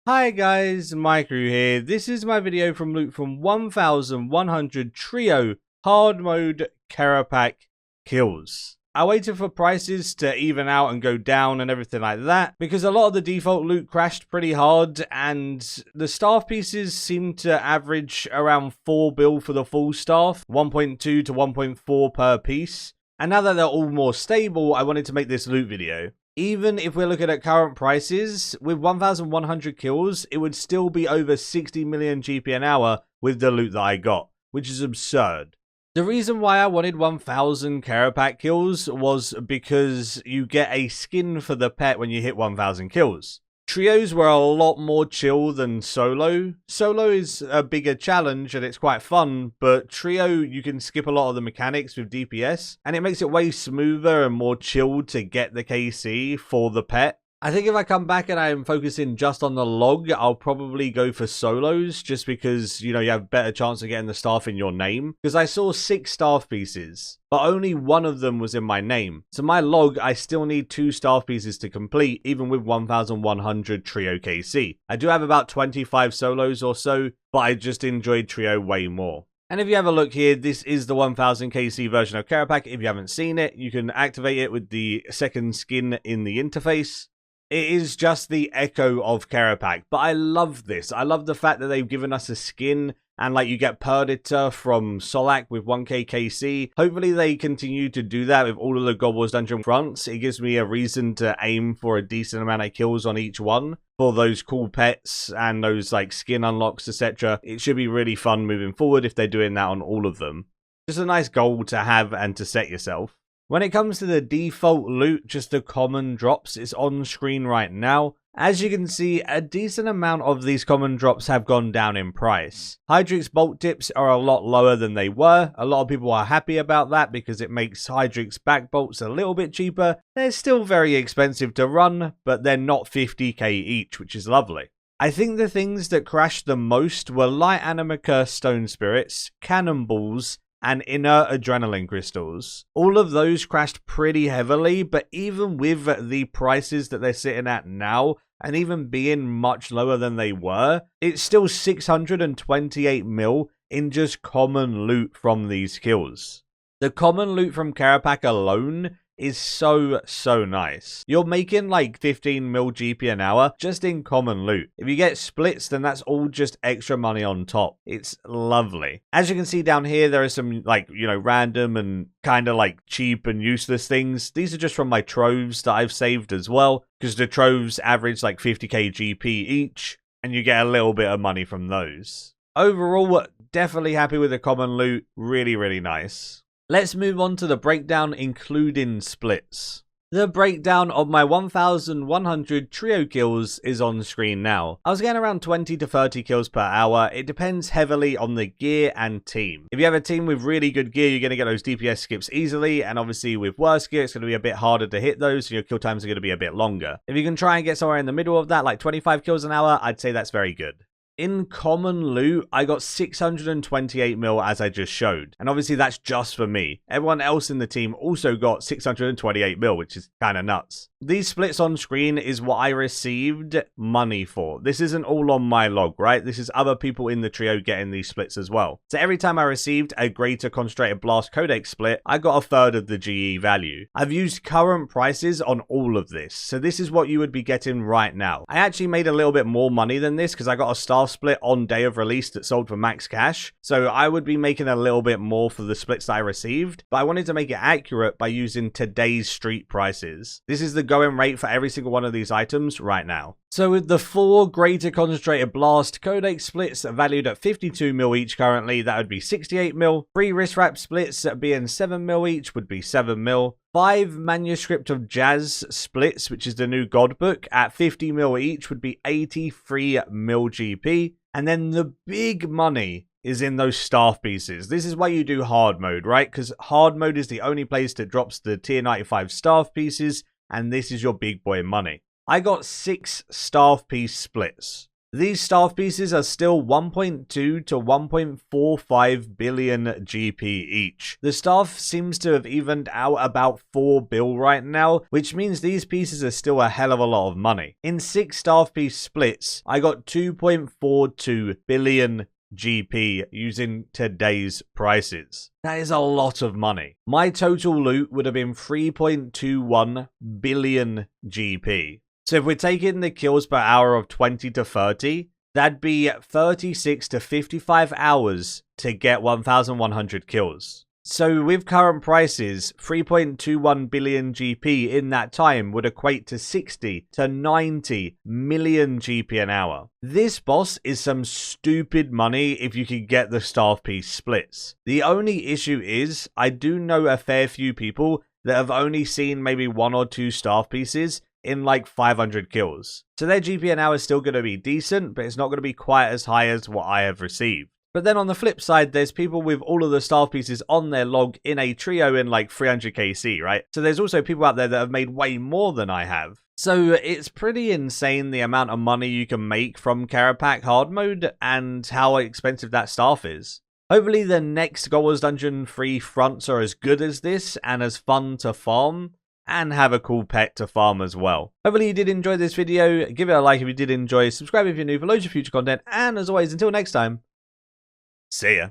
Hi guys, Maikeru here. This is my video from loot from 1100 trio hard mode Kerapac kills. I waited for prices to even out and go down and everything like that because a lot of the default loot crashed pretty hard and the staff pieces seemed to average around 4 bill for the full staff, 1.2 to 1.4 per piece. And now that they're all more stable, I wanted to make this loot video. Even if we're looking at current prices, with 1,100 kills, it would still be over 60 million GP an hour with the loot that I got, which is absurd. The reason why I wanted 1,000 Kerapac kills was because you get a skin for the pet when you hit 1,000 kills. Trios were a lot more chill than solo. Solo is a bigger challenge and it's quite fun, but trio you can skip a lot of the mechanics with DPS and it makes it way smoother and more chilled to get the KC for the pet. I think if I come back and I am focusing just on the log, I'll probably go for solos just because, you have a better chance of getting the staff in your name. Because I saw 6 staff pieces, but only one of them was in my name. So my log, I still need 2 staff pieces to complete, even with 1,100 trio KC. I do have about 25 solos or so, but I just enjoyed trio way more. And if you have a look here, this is the 1000 KC version of Kerapac. If you haven't seen it, you can activate it with the second skin in the interface. It is just the echo of Kerapac, but I love this. I love the fact that they've given us a skin and you get Perdita from Solak with 1k KC. Hopefully they continue to do that with all of the God Wars dungeon fronts. It gives me a reason to aim for a decent amount of kills on each one for those cool pets and those skin unlocks, etc. It should be really fun moving forward if they're doing that on all of them. Just a nice goal to have and to set yourself. When it comes to the default loot, just the common drops, it's on screen right now. As you can see, a decent amount of these common drops have gone down in price. Hydrix bolt tips are a lot lower than they were. A lot of people are happy about that because it makes Hydrix back bolts a little bit cheaper. They're still very expensive to run, but they're not 50k each, which is lovely. I think the things that crashed the most were light Animica stone spirits, cannonballs, and inert adrenaline crystals. All of those crashed pretty heavily, but even with the prices that they're sitting at now, and even being much lower than they were, it's still 628 mil in just common loot from these kills. The common loot from Kerapac alone is so nice. You're making 15 mil GP an hour just in common loot. If you get splits, then that's all just extra money on top. It's lovely. As you can see down here, there are some random and kind of cheap and useless things. These are just from my troves that I've saved as well, because the troves average 50k GP each, and you get a little bit of money from those. Overall, definitely happy with the common loot. Really nice. Let's move on to the breakdown, including splits. The breakdown of my 1,100 trio kills is on screen now. I was getting around 20 to 30 kills per hour. It depends heavily on the gear and team. If you have a team with really good gear, you're going to get those DPS skips easily, and obviously with worse gear, it's going to be a bit harder to hit those, so your kill times are going to be a bit longer. If you can try and get somewhere in the middle of that, 25 kills an hour, I'd say that's very good. In common loot, I got 628 mil as I just showed. And obviously that's just for me. Everyone else in the team also got 628 mil, which is kind of nuts. These splits on screen is what I received money for. This isn't all on my log, right? This is other people in the trio getting these splits as well. So every time I received a greater concentrated blast codex split, I got a third of the GE value. I've used current prices on all of this. So this is what you would be getting right now. I actually made a little bit more money than this because I got a staff split on day of release that sold for max cash. So I would be making a little bit more for the splits that I received, but I wanted to make it accurate by using today's street prices. This is the going rate for every single one of these items right now. So with the 4 greater concentrated blast codex splits valued at 52 mil each currently, that would be 68 mil. 3 wrist wrap splits being 7 mil each would be 7 mil. 5 manuscript of jazz splits, which is the new god book, at 50 mil each would be 83 mil GP. And then the big money is in those staff pieces. This is why you do hard mode, right? Because hard mode is the only place that drops the tier 95 staff pieces, and this is your big boy money. I got 6 staff piece splits. These staff pieces are still 1.2 to 1.45 billion GP each. The staff seems to have evened out about 4 bill right now, which means these pieces are still a hell of a lot of money. In 6 staff piece splits, I got 2.42 billion GP using today's prices. That is a lot of money. My total loot would have been 3.21 billion GP. So if we're taking the kills per hour of 20 to 30, that'd be 36 to 55 hours to get 1,100 kills. So with current prices, 3.21 billion GP in that time would equate to 60 to 90 million GP an hour. This boss is some stupid money if you could get the staff piece splits. The only issue is, I do know a fair few people that have only seen maybe 1 or 2 staff pieces in like 500 kills. So their GP an hour is still going to be decent, but it's not going to be quite as high as what I have received. But then on the flip side, there's people with all of the staff pieces on their log in a trio in like 300 KC, right? So there's also people out there that have made way more than I have. So it's pretty insane the amount of money you can make from Kerapac hard mode and how expensive that staff is. Hopefully the next God Wars Dungeon 3 fronts are as good as this and as fun to farm, and have a cool pet to farm as well. Hopefully you did enjoy this video. Give it a like if you did enjoy. Subscribe if you're new for loads of future content. And as always, until next time, see ya.